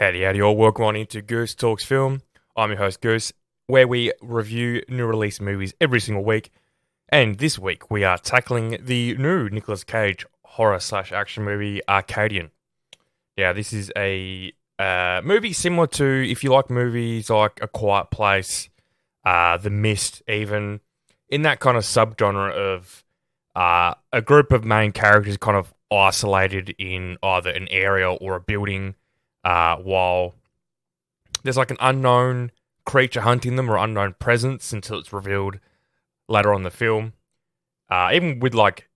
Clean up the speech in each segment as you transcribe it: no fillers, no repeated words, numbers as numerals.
Howdy, howdy all. Welcome on into Goose Talks Film. I'm your host, Goose, where we review new release movies every single week. And this week, we are tackling the new Nicolas Cage horror/action movie, Arcadian. Yeah, this is a movie similar to, if you like movies like A Quiet Place, The Mist, even, in that kind of subgenre of a group of main characters kind of isolated in either an area or a building, while there's like an unknown creature hunting them or unknown presence until it's revealed later on in the film. Even with like,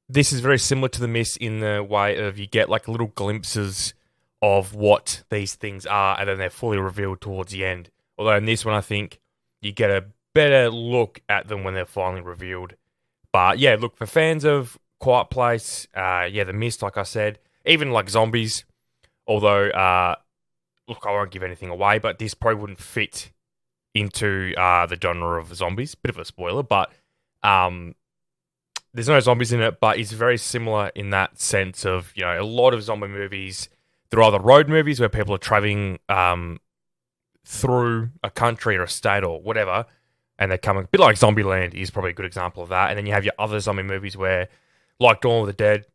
this is very similar to The Mist in the way of you get like little glimpses of what these things are and then they're fully revealed towards the end. Although in this one, I think you get a better look at them when they're finally revealed. But yeah, look, for fans of Quiet Place, The Mist, like I said, even like zombies, although, look, I won't give anything away, but this probably wouldn't fit into the genre of zombies. Bit of a spoiler, but there's no zombies in it, but it's very similar in that sense of, you know, a lot of zombie movies, they're either road movies where people are traveling through a country or a state or whatever, and they're coming, a bit like Zombieland is probably a good example of that. And then you have your other zombie movies where, like Dawn of the Dead,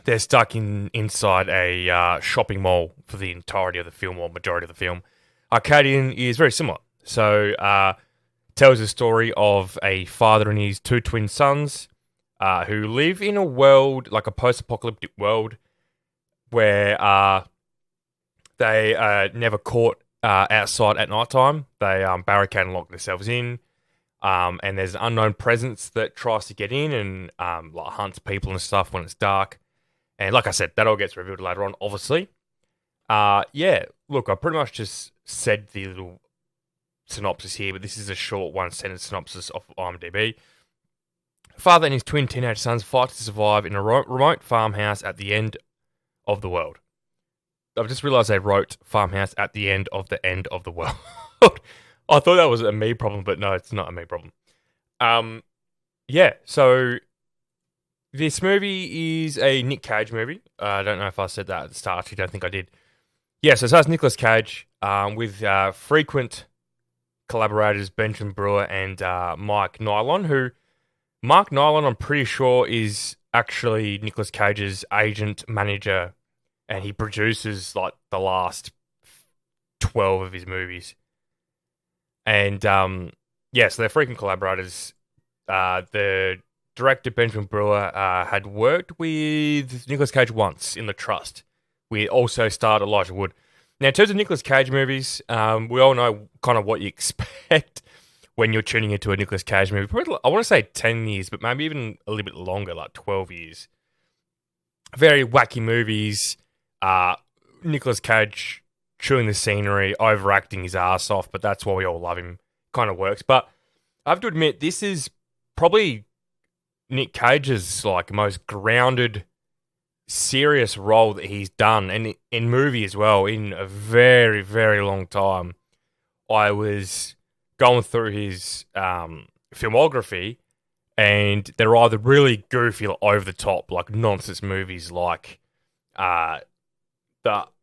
they're stuck inside a shopping mall for the entirety of the film or majority of the film. Arcadian is very similar. So, tells the story of a father and his two twin sons who live in a world, like a post-apocalyptic world, where they are never caught outside at night time. They barricade and lock themselves in. And there's an unknown presence that tries to get in and like hunts people and stuff when it's dark. And like I said, that all gets revealed later on, obviously. Look, I pretty much just said the little synopsis here, but this is a short one-sentence synopsis of IMDb. Father and his twin teenage sons fight to survive in a remote farmhouse at the end of the world. I've just realised they wrote farmhouse at the end of the world. I thought that was a me problem, but no, it's not a me problem. So this movie is a Nick Cage movie. I don't know if I said that at the start. I don't think I did. Yeah, so it stars Nicolas Cage with frequent collaborators Benjamin Brewer and Mike Nylon, who Mark Nylon, I'm pretty sure, is actually Nicolas Cage's agent, manager, and he produces like the last 12 of his movies. And so they're frequent collaborators. The director, Benjamin Brewer, had worked with Nicolas Cage once in The Trust. We also starred Elijah Wood. Now, in terms of Nicolas Cage movies, we all know kind of what you expect when you're tuning into a Nicolas Cage movie. Probably, I want to say 10 years, but maybe even a little bit longer, like 12 years. Very wacky movies. Nicolas Cage chewing the scenery, overacting his ass off, but that's why we all love him. Kind of works. But I have to admit, this is probably Nick Cage's like most grounded, serious role that he's done, and in movie as well, in a very, very long time. I was going through his filmography, and they're either really goofy or over the top, like nonsense movies like the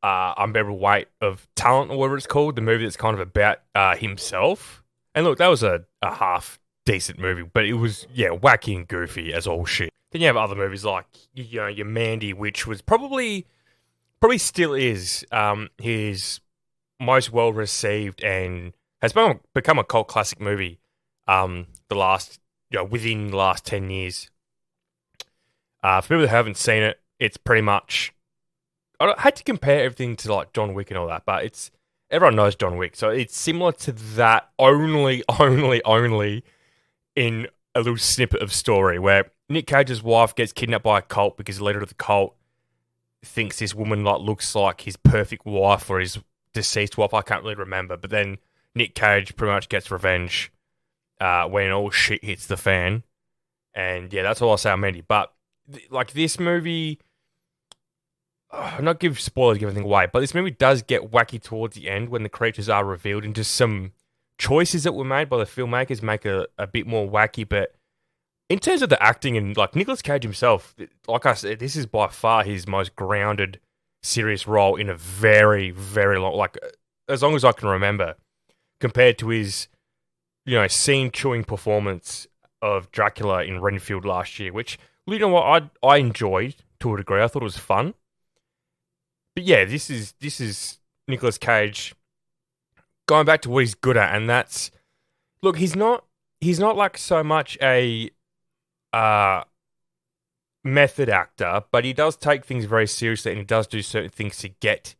Unbearable Weight of Talent, or whatever it's called, the movie that's kind of about himself. And look, that was a half decent movie, but it was, wacky and goofy as all shit. Then you have other movies like, you know, your Mandy, which was probably still is his most well received and has become a cult classic movie within the last 10 years. For people that haven't seen it, it's pretty much, I hate to compare everything to like John Wick and all that, but everyone knows John Wick, so it's similar to that, only in a little snippet of story where Nick Cage's wife gets kidnapped by a cult because the leader of the cult thinks this woman like looks like his perfect wife or his deceased wife. I can't really remember, but then Nick Cage pretty much gets revenge when all shit hits the fan, and yeah, that's all I'll say on Mandy. But like this movie, I'm not give spoilers, give anything away, but this movie does get wacky towards the end when the creatures are revealed, and just some choices that were made by the filmmakers make a bit more wacky. But in terms of the acting and like Nicolas Cage himself, like I said, this is by far his most grounded serious role in a very, very long, like as long as I can remember, compared to his, scene chewing performance of Dracula in Renfield last year, which, you know what, I enjoyed to a degree. I thought it was fun. But yeah, this is Nicolas Cage going back to what he's good at, and that's, look, he's not like so much a uh method actor, but he does take things very seriously and he does do certain things to get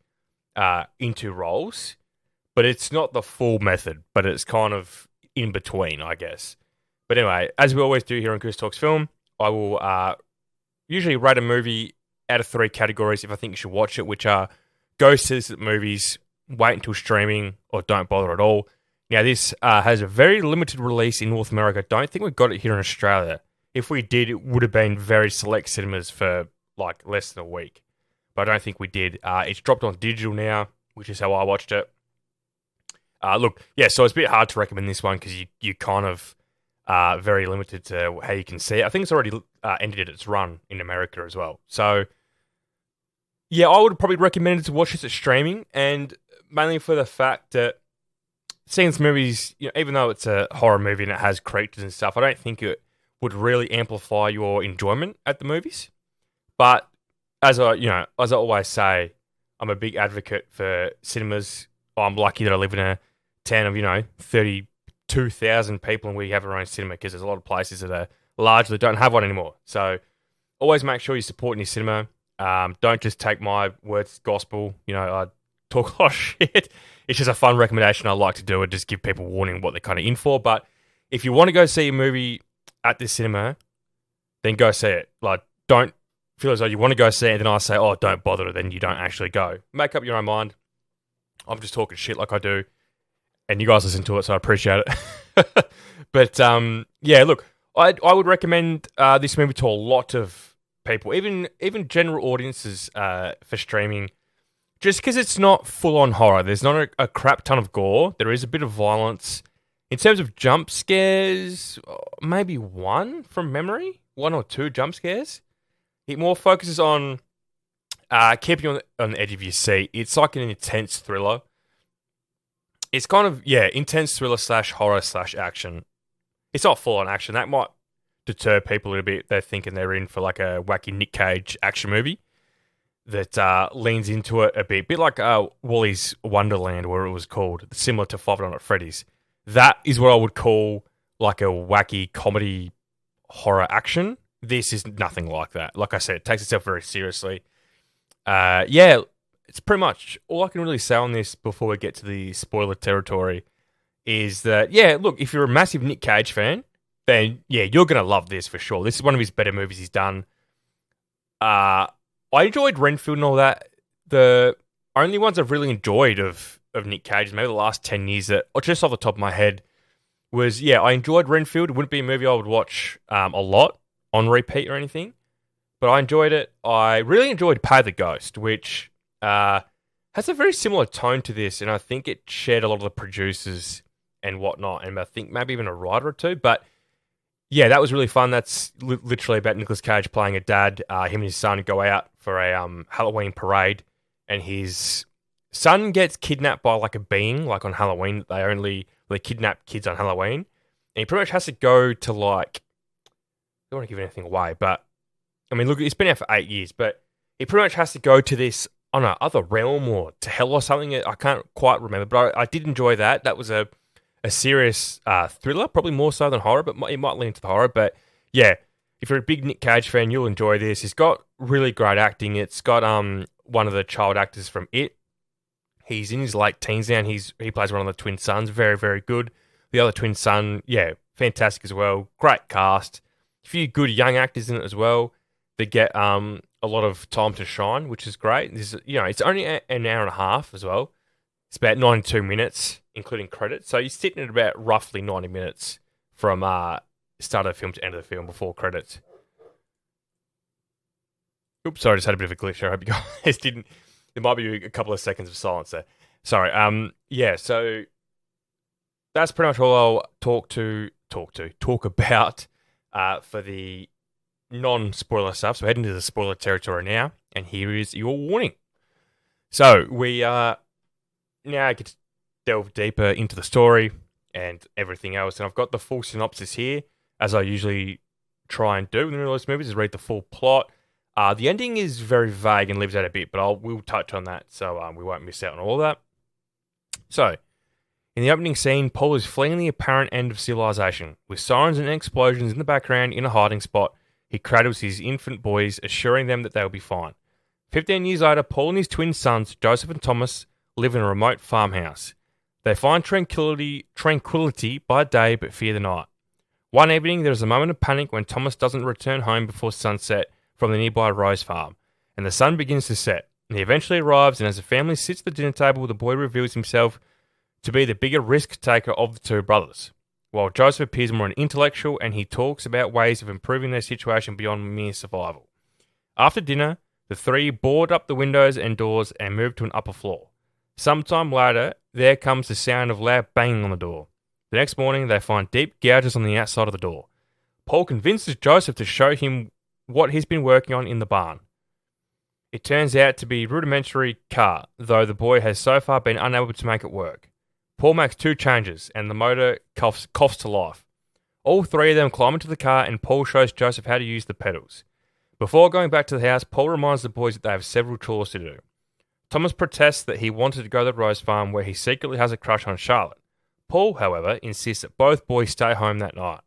into roles. But it's not the full method, but it's kind of in between, I guess. But anyway, as we always do here on Goose Talks Film, I will usually rate a movie out of 3 categories if I think you should watch it, which are go see this at movies, wait until streaming, or don't bother at all. Now, this has a very limited release in North America. Don't think we got it here in Australia. If we did, it would have been very select cinemas for like less than a week. But I don't think we did. It's dropped on digital now, which is how I watched it. Look, yeah, so it's a bit hard to recommend this one because you kind of very limited to how you can see it. I think it's already ended its run in America as well. So, yeah, I would probably recommend it to watch this at streaming, and mainly for the fact that seeing this movie's, even though it's a horror movie and it has creatures and stuff, I don't think it would really amplify your enjoyment at the movies. But as I always say, I'm a big advocate for cinemas. I'm lucky that I live in a town of 32,000 people, and we have our own cinema because there's a lot of places that are large that don't have one anymore. So always make sure you're supporting your cinema. Don't just take my words as gospel. I talk a lot of shit. It's just a fun recommendation I like to do and just give people warning what they're kind of in for. But if you want to go see a movie at this cinema, then go see it. Like, don't feel as though you want to go see it and then I say, oh, don't bother, then you don't actually go. Make up your own mind. I'm just talking shit like I do, and you guys listen to it, so I appreciate it. But yeah, look, I would recommend this movie to a lot of people, even general audiences for streaming, just because it's not full-on horror. There's not a crap ton of gore. There is a bit of violence. In terms of jump scares, maybe one from memory, 1 or 2 jump scares. It more focuses on keeping you on the edge of your seat. It's like an intense thriller. It's kind of, intense thriller / horror / action. It's not full on action. That might deter people a little bit. They're thinking they're in for like a wacky Nick Cage action movie that leans into it a bit like Wally's Wonderland, where it was called, similar to Five Nights at Freddy's. That is what I would call like a wacky comedy horror action. This is nothing like that. Like I said, it takes itself very seriously. It's pretty much all I can really say on this before we get to the spoiler territory is that, look, if you're a massive Nick Cage fan, then, you're going to love this for sure. This is one of his better movies he's done. I enjoyed Renfield and all that. The only ones I've really enjoyed of Nick Cage, maybe the last 10 years, that just off the top of my head, was, I enjoyed Renfield. It wouldn't be a movie I would watch a lot on repeat or anything, but I enjoyed it. I really enjoyed Pay the Ghost, which has a very similar tone to this, and I think it shared a lot of the producers and whatnot, and I think maybe even a writer or two, but that was really fun. That's literally about Nicolas Cage playing a dad. Him and his son go out for a Halloween parade, and his son gets kidnapped by like a being, like on Halloween. They kidnap kids on Halloween, and he pretty much has to go to like, I don't want to give anything away, but I mean, look, it's been out for 8 years, but he pretty much has to go to this, I don't know, other realm or to hell or something. I can't quite remember, but I did enjoy that. That was a serious thriller, probably more so than horror, but it might lean to the horror. But if you're a big Nick Cage fan, you'll enjoy this. It's got really great acting. It's got one of the child actors from It. He's in his late teens now, and he plays one of the twin sons. Very, very good. The other twin son, fantastic as well. Great cast. A few good young actors in it as well. They get a lot of time to shine, which is great. It's only an hour and a half as well. It's about 92 minutes, including credits. So you're sitting at about roughly 90 minutes from start of the film to end of the film before credits. Oops, sorry, I just had a bit of a glitch there. I hope you guys didn't. There might be a couple of seconds of silence there. Sorry. So that's pretty much all I'll talk about for the non-spoiler stuff. So head into the spoiler territory now, and here is your warning. So we now get to delve deeper into the story and everything else. And I've got the full synopsis here, as I usually try and do in the middle of these movies, is read the full plot. The ending is very vague and leaves out a bit, but we'll touch on that, so we won't miss out on all of that. So, in the opening scene, Paul is fleeing the apparent end of civilization. With sirens and explosions in the background in a hiding spot, he cradles his infant boys, assuring them that they will be fine. 15 years later, Paul and his twin sons, Joseph and Thomas, live in a remote farmhouse. They find tranquility by day but fear the night. One evening, there is a moment of panic when Thomas doesn't return home before sunset from the nearby rose farm, and the sun begins to set. He eventually arrives, and as the family sits at the dinner table, the boy reveals himself to be the bigger risk taker of the two brothers, while Joseph appears more an intellectual, and he talks about ways of improving their situation beyond mere survival. After dinner, the three board up the windows and doors and move to an upper floor. Sometime later, there comes the sound of loud banging on the door. The next morning, they find deep gouges on the outside of the door. Paul convinces Joseph to show him what he's been working on in the barn. It turns out to be a rudimentary car, though the boy has so far been unable to make it work. Paul makes two changes, and the motor coughs to life. All three of them climb into the car, and Paul shows Joseph how to use the pedals. Before going back to the house, Paul reminds the boys that they have several chores to do. Thomas protests that he wanted to go to the Rose Farm, where he secretly has a crush on Charlotte. Paul, however, insists that both boys stay home that night.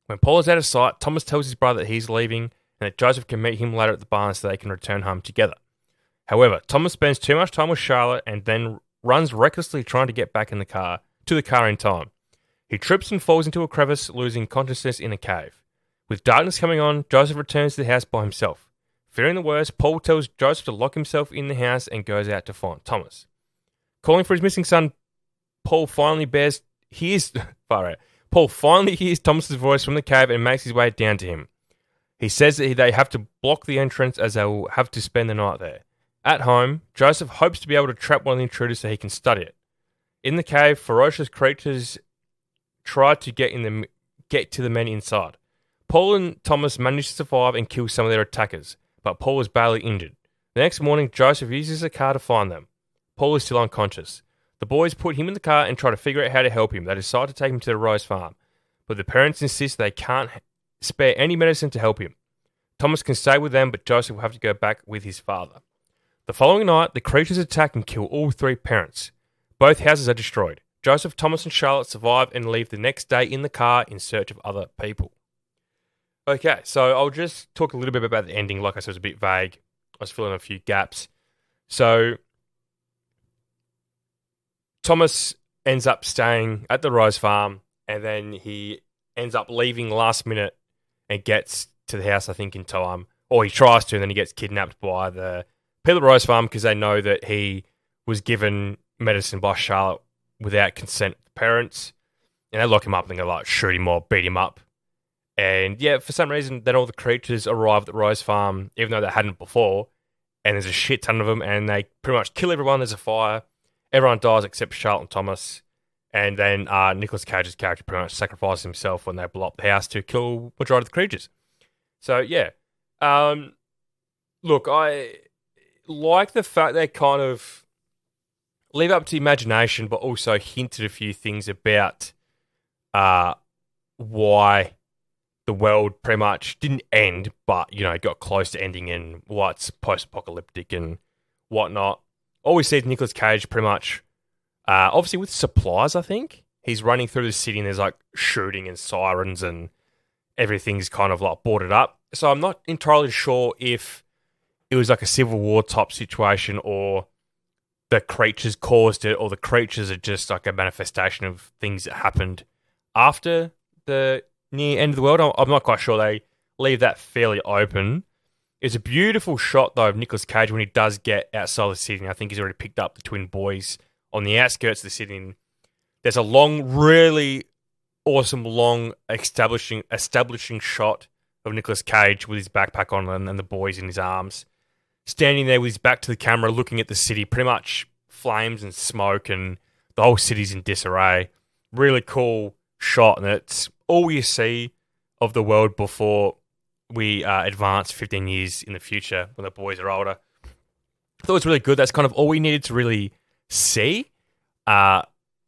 When Paul is out of sight, Thomas tells his brother that he's leaving and that Joseph can meet him later at the barn so they can return home together. However, Thomas spends too much time with Charlotte and then runs recklessly trying to get back to the car in time. He trips and falls into a crevice, losing consciousness in a cave. With darkness coming on, Joseph returns to the house by himself. Fearing the worst, Paul tells Joseph to lock himself in the house and goes out to find Thomas. Calling for his missing son, Paul finally hears Thomas's voice from the cave and makes his way down to him. He says that they have to block the entrance as they will have to spend the night there. At home, Joseph hopes to be able to trap one of the intruders so he can study it. In the cave, ferocious creatures try to get to the men inside. Paul and Thomas manage to survive and kill some of their attackers, but Paul is badly injured. The next morning, Joseph uses a car to find them. Paul is still unconscious. The boys put him in the car and try to figure out how to help him. They decide to take him to the Rose Farm, but the parents insist they can't spare any medicine to help him. Thomas can stay with them, but Joseph will have to go back with his father. The following night, the creatures attack and kill all three parents. Both houses are destroyed. Joseph, Thomas, and Charlotte survive and leave the next day in the car in search of other people. Okay, so I'll just talk a little bit about the ending. Like I said, it was a bit vague. I was filling in a few gaps. So Thomas ends up staying at the Rose Farm, and then he ends up leaving last minute and gets to the house, I think, in time. Or he tries to, and then he gets kidnapped by the people at the Rose Farm because they know that he was given medicine by Charlotte without consent of the parents. And they lock him up and they go, shoot him or beat him up. And yeah, for some reason, then all the creatures arrive at the Rose Farm, even though they hadn't before. And there's a shit ton of them, and they pretty much kill everyone. There's a fire. Everyone dies except Charlotte and Thomas. And then Nicolas Cage's character pretty much sacrifices himself when they blow up the house to kill majority of the creatures. So, yeah. Look, I like the fact they kind of leave up to imagination, but also hinted a few things about why the world pretty much didn't end, but, got close to ending and why it's post-apocalyptic and whatnot. All we see is Nicolas Cage pretty much, obviously with supplies, I think. He's running through the city and there's shooting and sirens and everything's kind of boarded up. So I'm not entirely sure if it was a Civil War type situation or the creatures caused it or the creatures are just a manifestation of things that happened after the near end of the world. I'm not quite sure. They leave that fairly open. It's a beautiful shot, though, of Nicolas Cage when he does get outside the city. I think he's already picked up the twin boys on the outskirts of the city. And there's a really awesome, establishing shot of Nicolas Cage with his backpack on and the boys in his arms, standing there with his back to the camera, looking at the city, pretty much flames and smoke, and the whole city's in disarray. Really cool shot, and it's all you see of the world before we advance 15 years in the future when the boys are older. I thought it was really good. That's kind of all we needed to really see uh,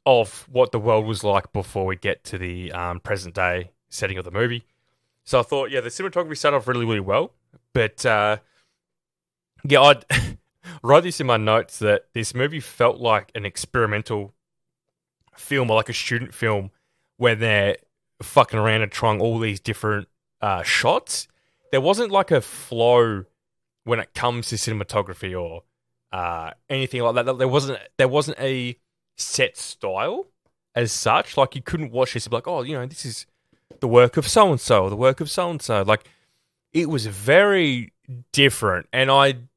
of what the world was like before we get to the present day setting of the movie. So I thought, yeah, the cinematography started off really, really well. But yeah, I wrote this in my notes that this movie felt like an experimental film or like a student film where they're fucking around and trying all these different shots. There wasn't like a flow when it comes to cinematography or anything like that. There wasn't a set style as such. Like you couldn't watch this and be like, oh, this is the work of so and so, the work of so and so. Like it was very different, and I'm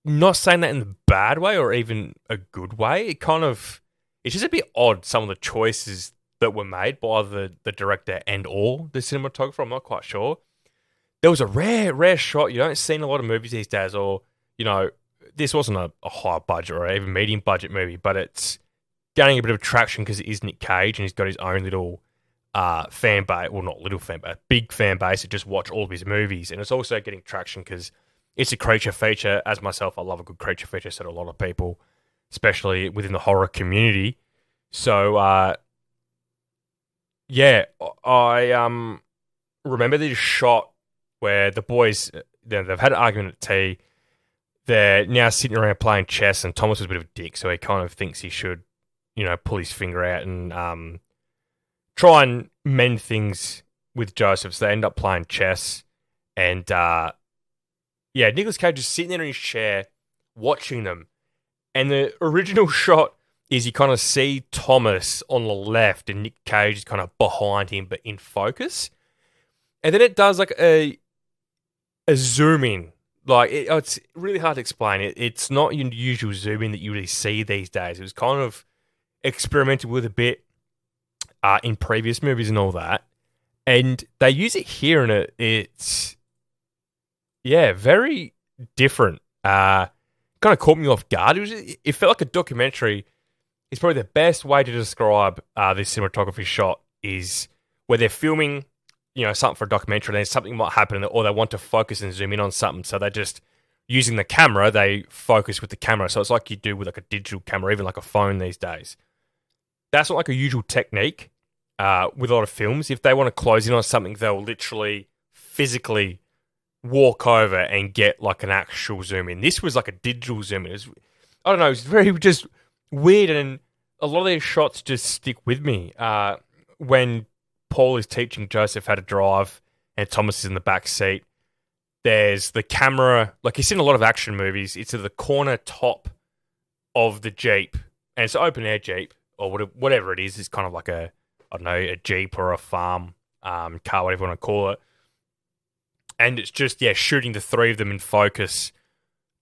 not saying that in the bad way or even a good way. It's just a bit odd some of the choices that were made by the director and or the cinematographer. I'm not quite sure. There was a rare shot you don't see in a lot of movies these days, or this wasn't a high budget or even medium budget movie, but it's gaining a bit of traction because it is Nick Cage and he's got his own little fan base, well, not little fan base, big fan base that just watch all of his movies, and it's also getting traction because it's a creature feature. As myself, I love a good creature feature, so do a lot of people, especially within the horror community. So, yeah, I remember this shot where the boys, they've had an argument at tea. They're now sitting around playing chess, and Thomas was a bit of a dick, so he kind of thinks he should, pull his finger out and try and mend things with Joseph. So they end up playing chess, and yeah, Nicolas Cage is sitting there in his chair watching them. And the original shot is you kind of see Thomas on the left and Nick Cage is kind of behind him, but in focus. And then it does like a zoom in. Like, it's really hard to explain. It's not your usual zoom in that you really see these days. It was kind of experimented with a bit in previous movies and all that. And they use it here, and it's yeah, very different. Kind of caught me off guard. It felt like a documentary. It's probably the best way to describe this cinematography shot is where they're filming, something for a documentary, and then something might happen, or they want to focus and zoom in on something, so they're just using the camera. They focus with the camera, so it's like you do with like a digital camera, even like a phone these days. That's not like a usual technique with a lot of films. If they want to close in on something, they'll literally physically walk over and get like an actual zoom in. This was like a digital zoom in. I don't know, it's very just weird, and a lot of these shots just stick with me. When Paul is teaching Joseph how to drive and Thomas is in the back seat, there's the camera, like you see in a lot of action movies, it's at the corner top of the Jeep, and it's an open air Jeep, or whatever it is. It's kind of like a Jeep or a farm car, whatever you want to call it. And it's just, shooting the three of them in focus,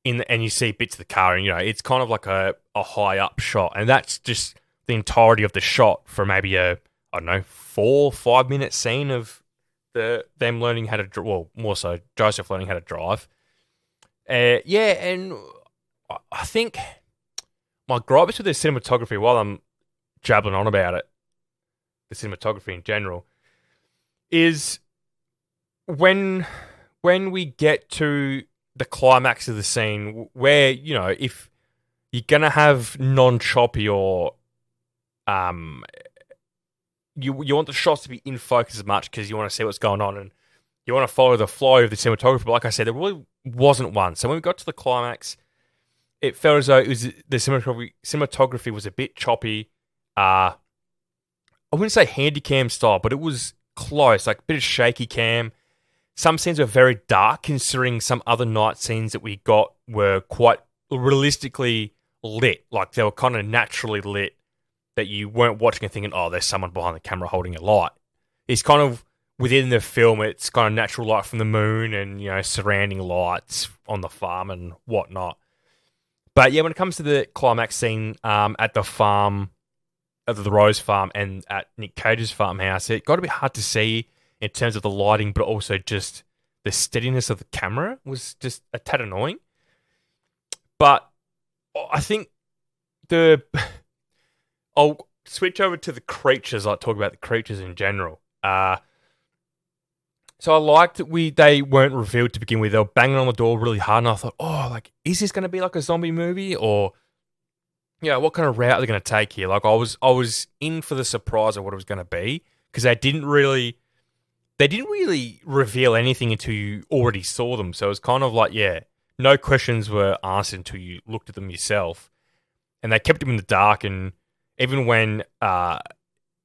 and you see bits of the car, and, it's kind of like a high up shot. And that's just the entirety of the shot for maybe 4-5 minute scene of them learning how to, well, more so Joseph learning how to drive. And I think my gripes with the cinematography, while I'm jabbling on about it, the cinematography in general, is when we get to the climax of the scene where, if you're going to have non-choppy or you want the shots to be in focus as much because you want to see what's going on and you want to follow the flow of the cinematography. But like I said, there really wasn't one. So when we got to the climax, it felt as though the cinematography was a bit choppy. I wouldn't say handy cam style, but it was close, like a bit of shaky cam. Some scenes were very dark, considering some other night scenes that we got were quite realistically lit. Like, they were kind of naturally lit, that you weren't watching and thinking, oh, there's someone behind the camera holding a light. It's kind of, within the film, it's kind of natural light from the moon and, surrounding lights on the farm and whatnot. But yeah, when it comes to the climax scene at the farm, at the Rose farm and at Nick Cage's farmhouse, it got a bit hard to see in terms of the lighting, but also just the steadiness of the camera was just a tad annoying. But I think I'll switch over to the creatures. I'll talk about the creatures in general. So I liked that they weren't revealed to begin with. They were banging on the door really hard, and I thought, oh, like, is this going to be like a zombie movie, or what kind of route are they going to take here? Like, I was in for the surprise of what it was going to be, because they didn't really reveal anything until you already saw them. So it was kind of like, no questions were asked until you looked at them yourself, and they kept them in the dark. And even when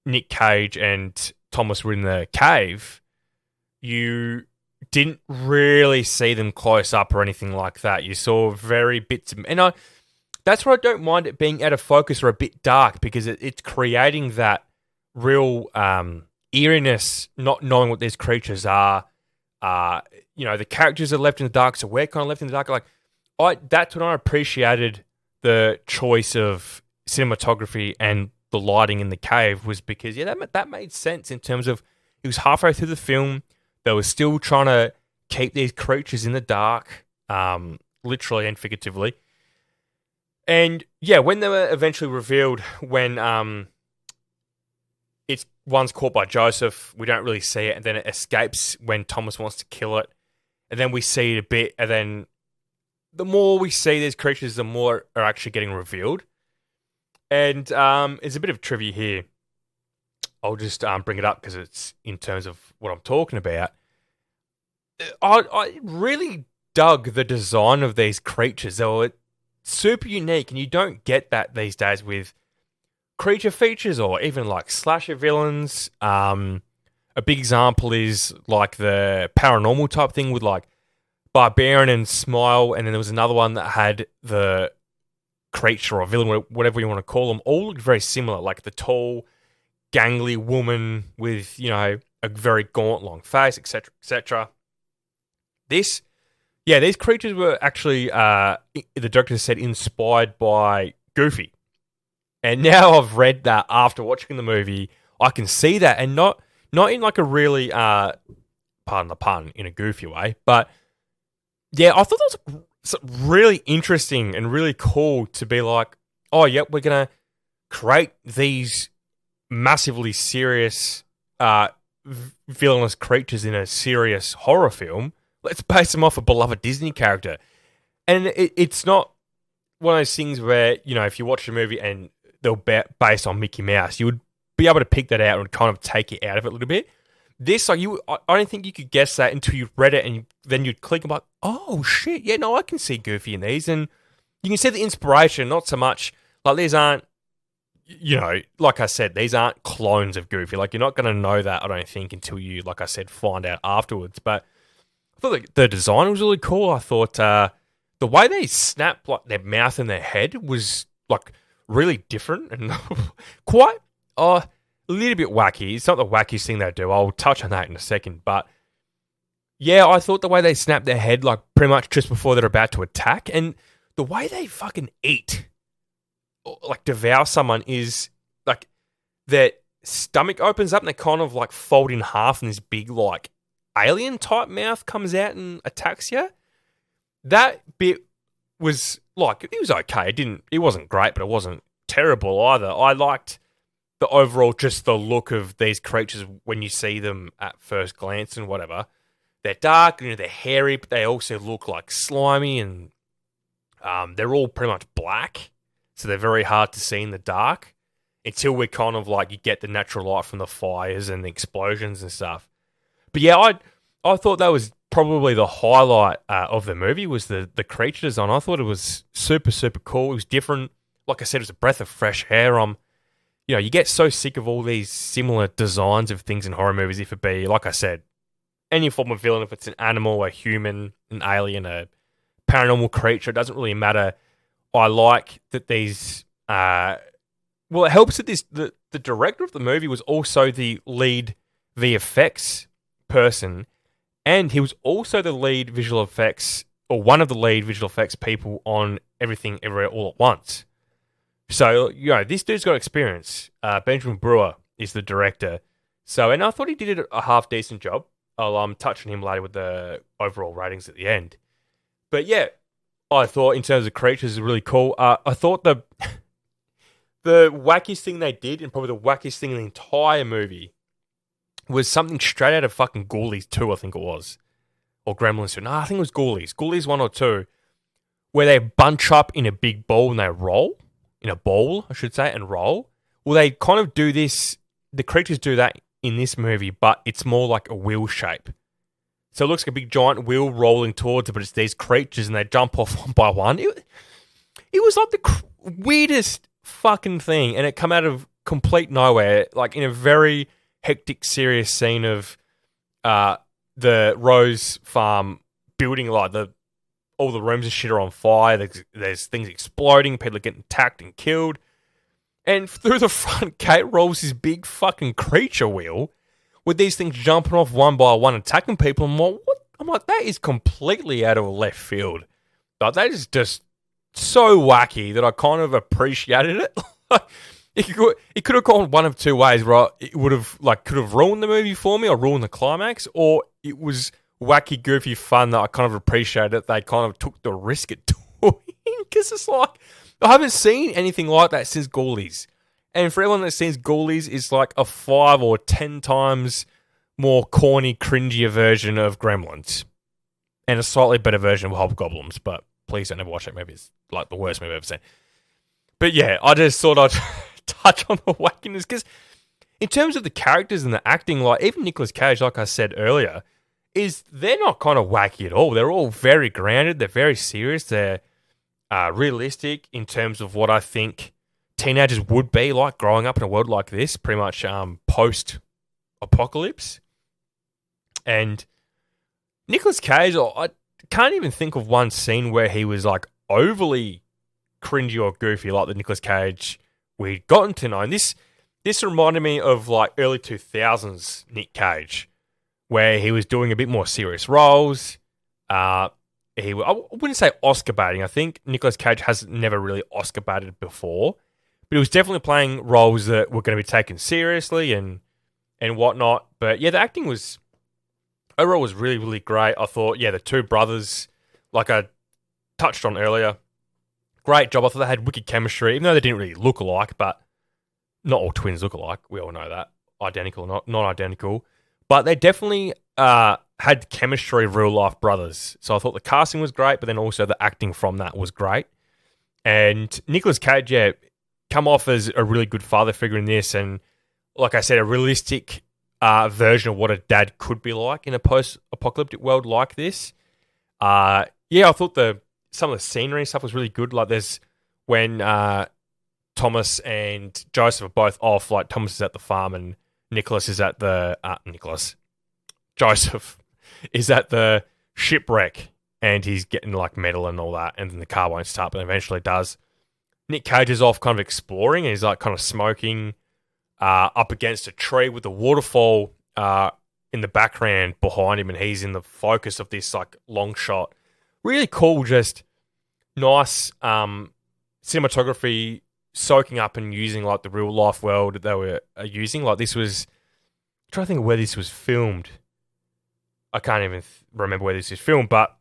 Nick Cage and Thomas were in the cave, you didn't really see them close up or anything like that. You saw very bits of, and that's where I don't mind it being out of focus or a bit dark, because it's creating that real eeriness, not knowing what these creatures are. The characters are left in the dark, so we're kind of left in the dark. That's when I appreciated the choice of cinematography and the lighting in the cave, was because that made sense in terms of it was halfway through the film. They were still trying to keep these creatures in the dark, literally and figuratively. And when they were eventually revealed, when it's one's caught by Joseph, we don't really see it, and then it escapes when Thomas wants to kill it, and then we see it a bit, and then the more we see these creatures, the more are actually getting revealed. And there's a bit of trivia here. I'll just bring it up because it's in terms of what I'm talking about. I really dug the design of these creatures. They were super unique, and you don't get that these days with creature features or even like slasher villains. A big example is like the paranormal type thing with like Barbarian and Smile, and then there was another one that had the creature or villain, whatever you want to call them, all looked very similar, like the tall, gangly woman with, a very gaunt, long face, etc., etc. These creatures were actually, the director said, inspired by Goofy. And now I've read that after watching the movie, I can see that, and not in like a really, pardon the pun, in a goofy way, but I thought that was really interesting and really cool to be like, oh, we're going to create these massively serious, villainous creatures in a serious horror film. Let's base them off a beloved Disney character. And it's not one of those things where, if you watch the movie and they're based on Mickey Mouse, you would be able to pick that out and kind of take it out of it a little bit. This, I don't think you could guess that until you read it, and then you'd click and be like, oh shit, I can see Goofy in these, and you can see the inspiration. Not so much like these aren't, like I said, these aren't clones of Goofy. Like, you're not going to know that, I don't think, until you, like I said, find out afterwards. But I thought the design was really cool. I thought the way they snapped like their mouth and their head was like really different and quite a little bit wacky. It's not the wackiest thing they do. I'll touch on that in a second. But I thought the way they snapped their head, like pretty much just before they're about to attack, and the way they fucking eat, like devour someone, is like their stomach opens up and they kind of like fold in half, and this big like alien type mouth comes out and attacks you. That bit was like, it was okay. It wasn't great, but it wasn't terrible either. I liked the overall, just the look of these creatures when you see them at first glance and whatever. They're dark and they're hairy, but they also look like slimy, and they're all pretty much black, so they're very hard to see in the dark until we're kind of like, you get the natural light from the fires and the explosions and stuff. But I thought that was probably the highlight of the movie, was the creature design. I thought it was super, super cool. It was different. Like I said, it was a breath of fresh air. You get so sick of all these similar designs of things in horror movies, if it be, like I said, any form of villain, if it's an animal, a human, an alien, a paranormal creature, it doesn't really matter. I like that these, it helps that the director of the movie was also the lead VFX person, and he was also the lead visual effects, or one of the lead visual effects people on Everything Everywhere All at Once. So, this dude's got experience. Benjamin Brewer is the director. So, and I thought he did a half decent job. I'll touch on him later with the overall ratings at the end. But I thought in terms of creatures, is really cool. I thought the wackiest thing they did, and probably the wackiest thing in the entire movie, was something straight out of fucking Ghoulies 2, I think it was. Or Gremlins 2. No, I think it was Ghoulies. Ghoulies 1 or 2. Where they bunch up in a big ball and they roll. In a bowl, I should say, and roll. Well, they kind of do this. The creatures do that in this movie, but it's more like a wheel shape. So it looks like a big giant wheel rolling towards it, but it's these creatures and they jump off one by one. It was like the weirdest fucking thing, and it come out of complete nowhere, like in a very hectic, serious scene of the Rose farm building, like all the rooms and shit are on fire. There's things exploding, people are getting attacked and killed. And through the front gate rolls this big fucking creature wheel with these things jumping off one by one, attacking people. I'm like, that is completely out of left field. Like, that is just so wacky that I kind of appreciated it. It could have gone one of two ways, right? It would have could have ruined the movie for me or ruined the climax, or it was wacky, goofy fun that I kind of appreciated that they kind of took the risk at doing. Because it's like, I haven't seen anything like that since Ghoulies. And for everyone that sees Ghoulies, it's like a 5 or 10 times more corny, cringier version of Gremlins. And a slightly better version of Hobgoblins. But please don't ever watch that movie. It's like the worst movie I've ever seen. But yeah, I just thought I'd touch on the wackiness. Because in terms of the characters and the acting, like even Nicolas Cage, like I said earlier, they're not kind of wacky at all. They're all very grounded. They're very serious. They're realistic in terms of what I think teenagers would be like growing up in a world like this, pretty much post-apocalypse. And Nicolas Cage, I can't even think of one scene where he was like overly cringy or goofy like the Nicolas Cage we'd gotten to know. And this reminded me of like early 2000s Nick Cage, where he was doing a bit more serious roles. I wouldn't say Oscar baiting. I think Nicolas Cage has never really Oscar baited before, but he was definitely playing roles that were going to be taken seriously and whatnot. But yeah, the acting overall was really, really great. I thought, yeah, the two brothers, like I touched on earlier, great job. I thought they had wicked chemistry, even though they didn't really look alike, but not all twins look alike. We all know that. Identical, not identical. But they definitely had chemistry of real-life brothers. So I thought the casting was great, but then also the acting from that was great. And Nicolas Cage, yeah, come off as a really good father figure in this, and like I said, a realistic version of what a dad could be like in a post-apocalyptic world like this. Yeah, I thought some of the scenery and stuff was really good. Like there's when Thomas and Joseph are both off, like Thomas is at the farm and Joseph is at the shipwreck and he's getting like metal and all that, and then the car won't start, but eventually does. Nick Cage is off kind of exploring, and he's like kind of smoking up against a tree with the waterfall in the background behind him, and he's in the focus of this like long shot. Really cool, just nice cinematography, soaking up and using like the real life world that they were using. Like this was, I'm trying to think of where this was filmed. I can't even remember where this is filmed, but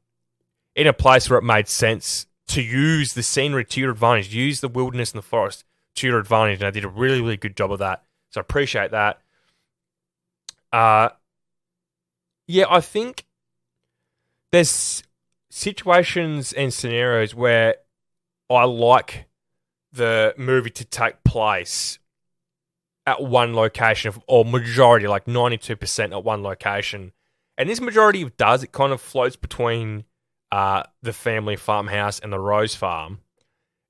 in a place where it made sense to use the scenery to your advantage, use the wilderness and the forest to your advantage, and I did a really, really good job of that. So I appreciate that. Yeah, I think there's situations and scenarios where I like the movie to take place at one location, or majority, like 92% at one location. And this majority does, it kind of floats between the family farmhouse and the Rose farm,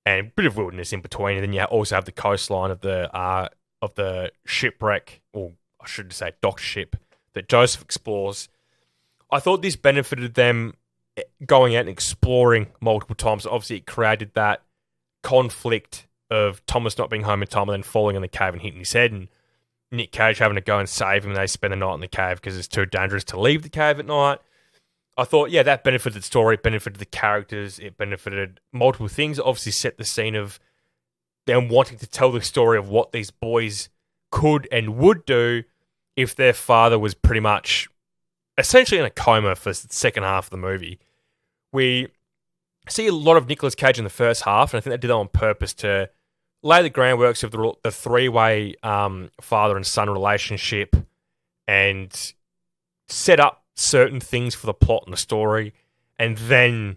and a bit of wilderness in between. And then you also have the coastline of the shipwreck, or I should say docked ship, that Joseph explores. I thought this benefited them going out and exploring multiple times. Obviously, it created that conflict of Thomas not being home in time and then falling in the cave and hitting his head, and Nick Cage having to go and save him, and they spend the night in the cave because it's too dangerous to leave the cave at night. I thought, yeah, that benefited the story, it benefited the characters, it benefited multiple things. It obviously set the scene of them wanting to tell the story of what these boys could and would do if their father was pretty much essentially in a coma for the second half of the movie. We see a lot of Nicolas Cage in the first half, and I think they did that on purpose to lay the groundworks of the three-way father and son relationship, and set up certain things for the plot and the story, and then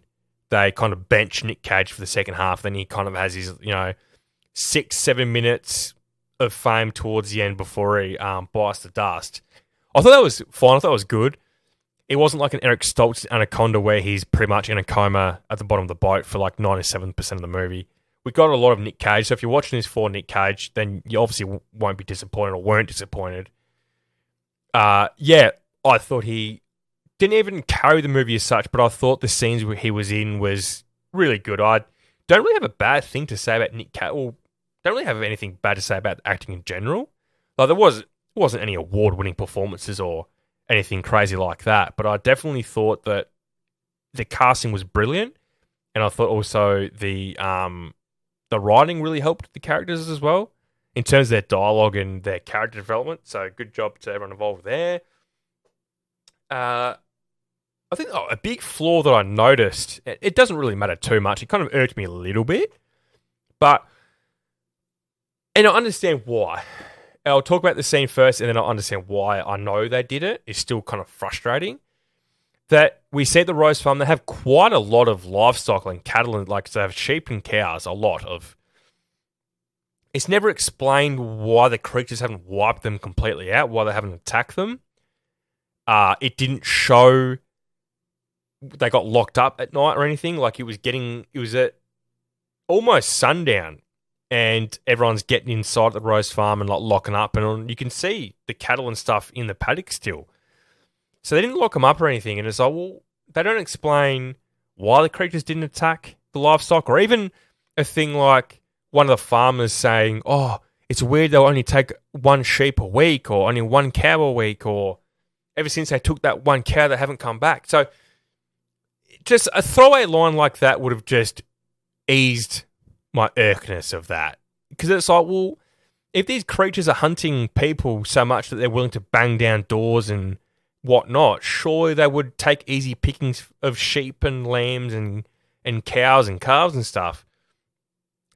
they kind of bench Nick Cage for the second half. Then he kind of has his, 6-7 minutes of fame towards the end before he bites the dust. I thought that was fine. I thought it was good. It wasn't like an Eric Stoltz Anaconda where he's pretty much in a coma at the bottom of the boat for like 97% of the movie. We got a lot of Nick Cage, so if you're watching this for Nick Cage, then you obviously won't be disappointed or weren't disappointed. I thought he didn't even carry the movie as such, but I thought the scenes where he was in was really good. I don't really have a bad thing to say about Nick Cage, or don't really have anything bad to say about acting in general. Like there wasn't any award-winning performances or anything crazy like that, but I definitely thought that the casting was brilliant, and I thought also the writing really helped the characters as well in terms of their dialogue and their character development. So good job to everyone involved there. I think a big flaw that I noticed, it doesn't really matter too much. It kind of irked me a little bit, and I understand why. I'll talk about the scene first, and then I'll understand why I know they did it. It's still kind of frustrating that we see at the Rose Farm, they have quite a lot of livestock and cattle, and like, so they have sheep and cows, a lot of. It's never explained why the creatures haven't wiped them completely out, why they haven't attacked them. It didn't show they got locked up at night or anything. Like it was at almost sundown, and everyone's getting inside the Rose Farm and like locking up, and you can see the cattle and stuff in the paddock still. So they didn't lock them up or anything, and it's like, well, they don't explain why the creatures didn't attack the livestock, or even a thing like one of the farmers saying, oh, it's weird they'll only take one sheep a week or only one cow a week, or ever since they took that one cow, they haven't come back. So just a throwaway line like that would have just eased my irkness of that. Because it's like, well, if these creatures are hunting people so much that they're willing to bang down doors and whatnot, surely they would take easy pickings of sheep and lambs and cows and calves and stuff.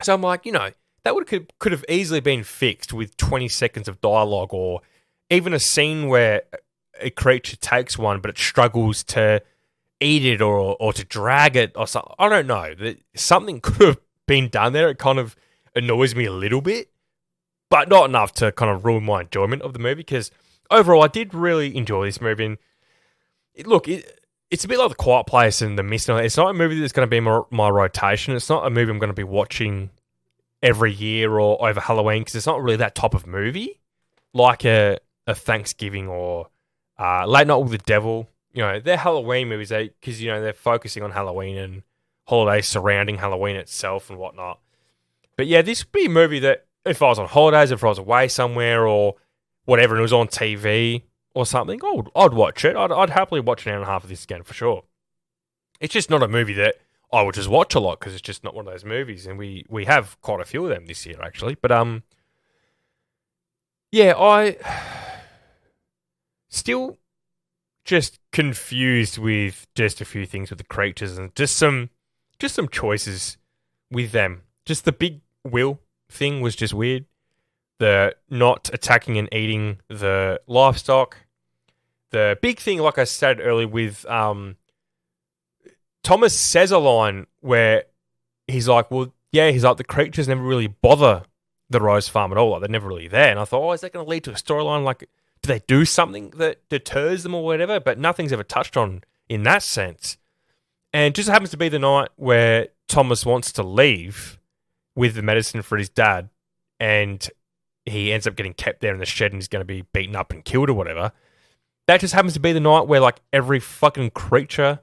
So I'm like, that could have easily been fixed with 20 seconds of dialogue, or even a scene where a creature takes one but it struggles to eat it or to drag it or something. I don't know. Something could have been done there. It kind of annoys me a little bit, but not enough to kind of ruin my enjoyment of the movie, because overall I did really enjoy this movie. And it's a bit like The Quiet Place and The Mist. It's not a movie that's going to be my rotation. It's not a movie I'm going to be watching every year or over Halloween, because it's not really that type of movie like a Thanksgiving or Late Night with the Devil. They're Halloween movies, because they're focusing on Halloween and holidays surrounding Halloween itself and whatnot. But yeah, this would be a movie that if I was on holidays, if I was away somewhere or whatever, and it was on TV or something, I'd watch it. I'd happily watch an hour and a half of this again for sure. It's just not a movie that I would just watch a lot, because it's just not one of those movies, and we have quite a few of them this year actually. But I still just confused with just a few things with the creatures and just some choices with them. Just the big Will thing was just weird. The not attacking and eating the livestock. The big thing, like I said earlier, with Thomas says a line where he's like, well, yeah, he's like, the creatures never really bother the Rose Farm at all. Like, they're never really there. And I thought, is that going to lead to a storyline? Like, do they do something that deters them or whatever? But nothing's ever touched on in that sense. And it just happens to be the night where Thomas wants to leave with the medicine for his dad, and he ends up getting kept there in the shed and he's going to be beaten up and killed or whatever. That just happens to be the night where like every fucking creature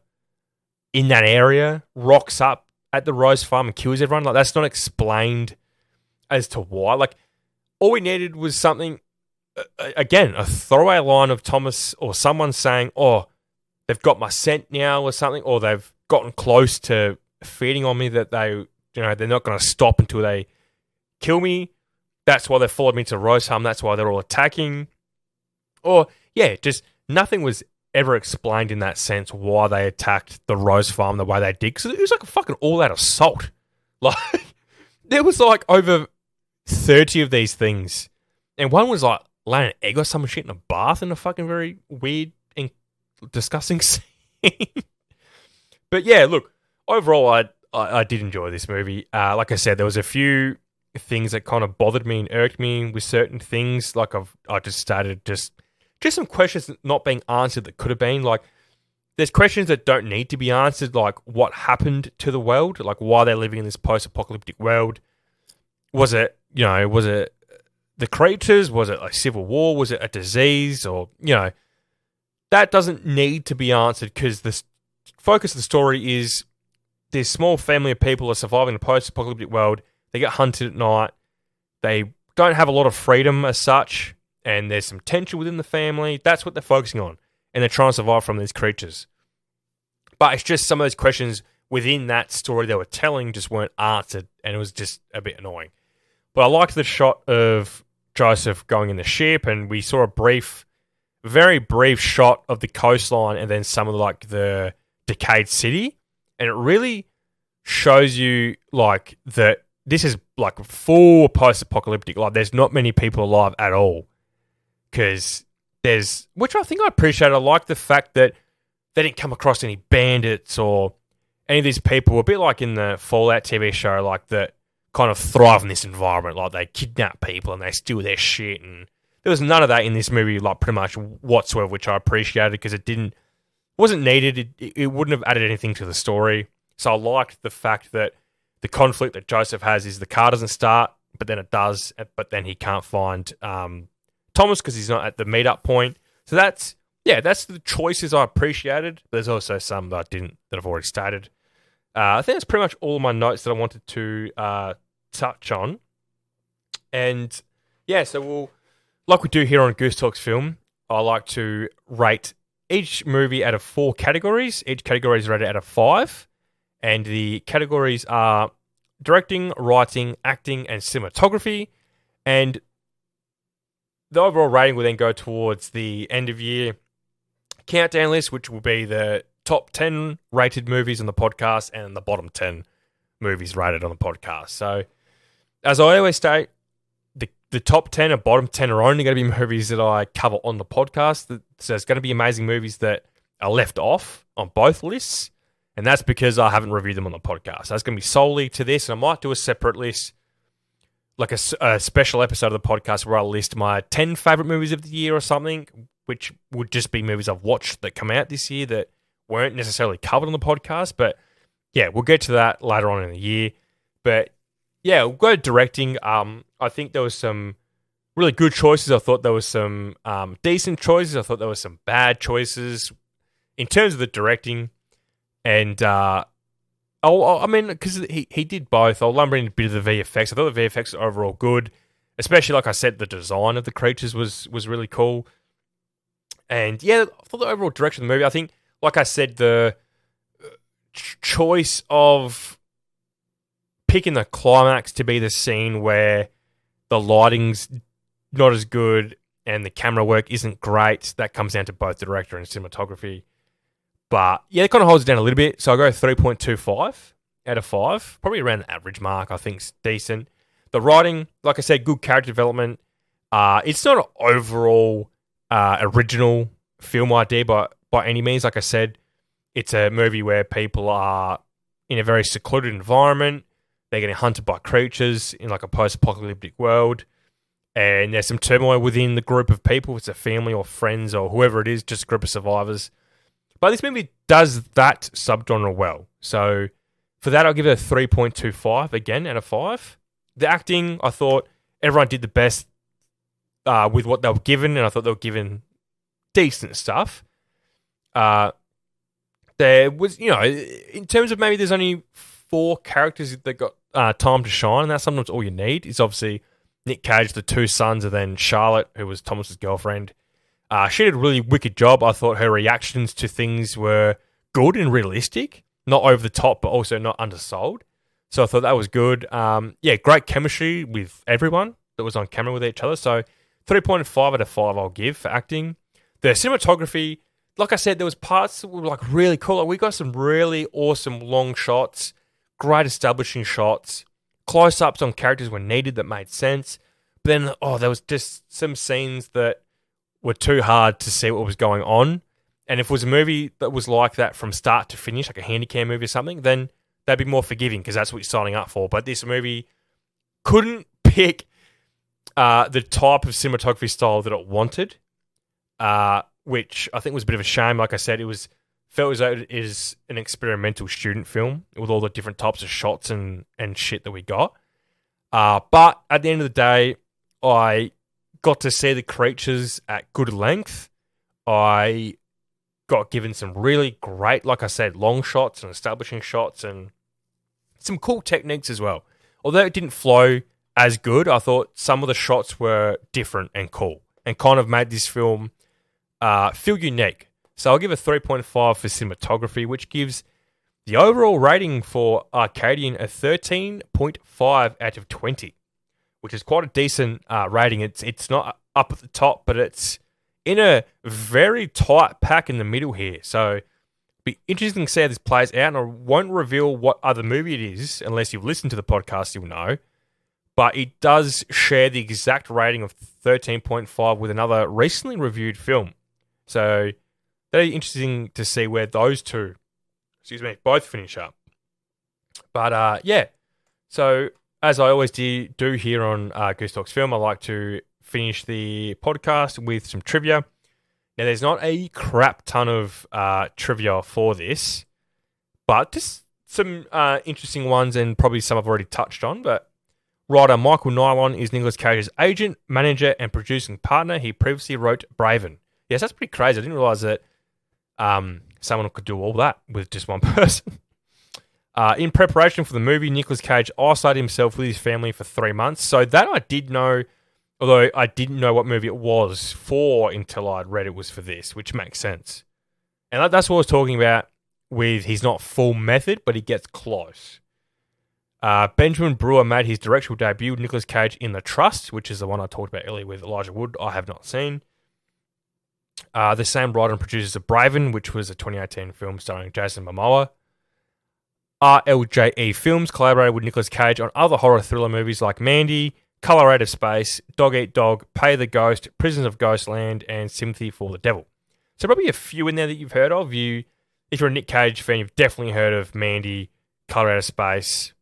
in that area rocks up at the Rose Farm and kills everyone. Like, that's not explained as to why. Like, all we needed was something, again, a throwaway line of Thomas or someone saying, oh, they've got my scent now or something, or they've gotten close to feeding on me, that they're not going to stop until they kill me. That's why they followed me to Rose Farm. That's why they're all attacking. Or, yeah, just nothing was ever explained in that sense why they attacked the Rose Farm the way they did. Because it was like a fucking all-out assault. Like, there was like over 30 of these things. And one was like laying an egg or some shit in a bath in a fucking very weird and disgusting scene. But yeah, look, overall, I did enjoy this movie. Like I said, there was a few things that kind of bothered me and irked me with certain things. Like I just started just some questions not being answered that could have been. Like there's questions that don't need to be answered, like what happened to the world, like why they're living in this post-apocalyptic world. Was it the creatures? Was it like civil war? Was it a disease? Or that doesn't need to be answered because the focus of the story is this small family of people are surviving a post-apocalyptic world. They get hunted at night. They don't have a lot of freedom as such, and there's some tension within the family. That's what they're focusing on, and they're trying to survive from these creatures. But it's just some of those questions within that story they were telling just weren't answered, and it was just a bit annoying. But I liked the shot of Joseph going in the ship, and we saw a very brief shot of the coastline and then some of like the decayed city. And it really shows you like that this is like full post-apocalyptic. Like there's not many people alive at all. Because which I think I appreciate. I like the fact that they didn't come across any bandits or any of these people, a bit like in the Fallout TV show, like that kind of thrive in this environment. Like they kidnap people and they steal their shit. And there was none of that in this movie, like pretty much whatsoever, which I appreciated because it wasn't needed. It wouldn't have added anything to the story. So I liked the fact that the conflict that Joseph has is the car doesn't start, but then it does, but then he can't find Thomas because he's not at the meetup point. So that's the choices I appreciated. There's also some that I didn't, that I've already stated. I think that's pretty much all of my notes that I wanted to touch on. And yeah, so we'll, like we do here on Goose Talks Film, I like to rate each movie out of 4 categories. Each category is rated out of 5. And the categories are directing, writing, acting, and cinematography. And the overall rating will then go towards the end of year countdown list, which will be the top 10 rated movies on the podcast and the bottom 10 movies rated on the podcast. So, as I always state, the top 10 and bottom 10 are only going to be movies that I cover on the podcast. So, there's going to be amazing movies that are left off on both lists. And that's because I haven't reviewed them on the podcast. That's going to be solely to this. And I might do a separate list, like a special episode of the podcast where I'll list my 10 favorite movies of the year or something, which would just be movies I've watched that come out this year that weren't necessarily covered on the podcast. But yeah, we'll get to that later on in the year. But yeah, we'll go directing. I think there was some really good choices. I thought there was some decent choices. I thought there was some bad choices in terms of the directing. And I mean, because he did both. I'll lumber in a bit of the VFX. I thought the VFX were overall good, especially like I said, the design of the creatures was really cool. And yeah, I thought the overall direction of the movie, I think, like I said, the choice of picking the climax to be the scene where the lighting's not as good and the camera work isn't great, that comes down to both the director and cinematography. But yeah, it kind of holds it down a little bit. So I'll go 3.25 out of 5. Probably around the average mark, I think is decent. The writing, like I said, good character development. It's not an overall original film idea by any means. Like I said, it's a movie where people are in a very secluded environment. They're getting hunted by creatures in like a post-apocalyptic world. And there's some turmoil within the group of people. It's a family or friends or whoever it is, just a group of survivors. But this movie does that subgenre well. So for that, I'll give it a 3.25 again out of 5. The acting, I thought everyone did the best with what they were given, and I thought they were given decent stuff. There was, in terms of maybe there's only 4 characters that got time to shine, and that's sometimes all you need. It's obviously Nick Cage, the 2 sons, and then Charlotte, who was Thomas's girlfriend. She did a really wicked job. I thought her reactions to things were good and realistic, not over the top, but also not undersold. So I thought that was good. Great chemistry with everyone that was on camera with each other. So 3.5 out of 5 I'll give for acting. The cinematography, like I said, there was parts that were like really cool. Like, we got some really awesome long shots, great establishing shots, close-ups on characters when needed that made sense. But then, there was just some scenes that were too hard to see what was going on. And if it was a movie that was like that from start to finish, like a handycam movie or something, then they'd be more forgiving because that's what you're signing up for. But this movie couldn't pick the type of cinematography style that it wanted, which I think was a bit of a shame. Like I said, felt as though it is an experimental student film with all the different types of shots and shit that we got. But at the end of the day, I got to see the creatures at good length. I got given some really great, like I said, long shots and establishing shots and some cool techniques as well. Although it didn't flow as good, I thought some of the shots were different and cool and kind of made this film feel unique. So I'll give a 3.5 for cinematography, which gives the overall rating for Arcadian a 13.5 out of 20, which is quite a decent rating. It's not up at the top, but it's in a very tight pack in the middle here. So it'll be interesting to see how this plays out, and I won't reveal what other movie it is unless you've listened to the podcast, you'll know. But it does share the exact rating of 13.5 with another recently reviewed film. So that'll be interesting to see where those two, both finish up. But yeah, so as I always do here on Goose Talks Film, I like to finish the podcast with some trivia. Now, there's not a crap ton of trivia for this, but just some interesting ones and probably some I've already touched on. But writer Michael Nylon is Nicolas Cage's agent, manager, and producing partner. He previously wrote Braven. Yes, that's pretty crazy. I didn't realize that someone could do all that with just one person. In preparation for the movie, Nicolas Cage isolated himself with his family for 3 months. So that I did know, although I didn't know what movie it was for until I'd read it was for this, which makes sense. And that's what I was talking about with he's not full method, but he gets close. Benjamin Brewer made his directorial debut with Nicolas Cage in The Trust, which is the one I talked about earlier with Elijah Wood. I have not seen. The same writer and producer of Braven, which was a 2018 film starring Jason Momoa. RLJE Films collaborated with Nicolas Cage on other horror thriller movies like Mandy, Color Out of Space, Dog Eat Dog, Pay the Ghost, Prisoners of Ghostland, and Sympathy for the Devil. So probably a few in there that you've heard of. If you're a Nick Cage fan, you've definitely heard of Mandy, Color Out of Space,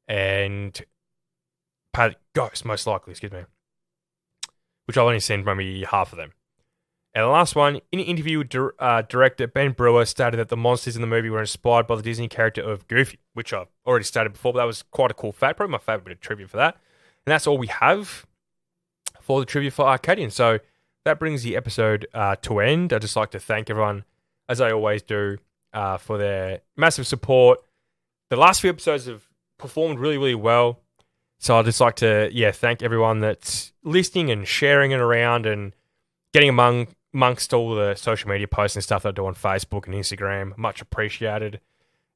and Pay the Ghost, most likely, which I've only seen maybe half of them. And the last one, in an interview with director Ben Brewer stated that the monsters in the movie were inspired by the Disney character of Goofy, which I've already stated before, but that was quite a cool fact. Probably my favourite bit of trivia for that. And that's all we have for the trivia for Arcadian. So that brings the episode to end. I'd just like to thank everyone, as I always do, for their massive support. The last few episodes have performed really, really well. So I'd just like to, thank everyone that's listening and sharing it around and getting amongst all the social media posts and stuff that I do on Facebook and Instagram. Much appreciated.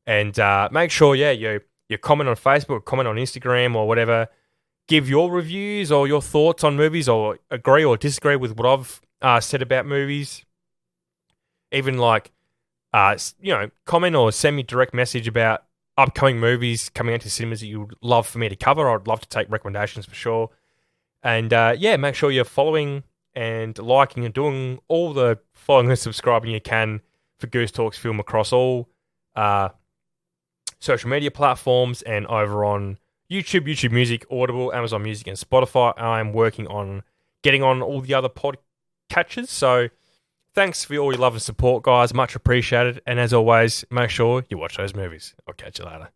And make sure, you comment on Facebook, comment on Instagram or whatever. Give your reviews or your thoughts on movies or agree or disagree with what I've said about movies. Even comment or send me a direct message about upcoming movies coming out to cinemas that you would love for me to cover. I'd love to take recommendations for sure. And make sure you're following and liking and doing all the following and subscribing you can for Goose Talks Film across all social media platforms and over on YouTube Music, Audible, Amazon Music, and Spotify. I'm working on getting on all the other podcatchers. So thanks for all your love and support, guys. Much appreciated. And as always, make sure you watch those movies. I'll catch you later.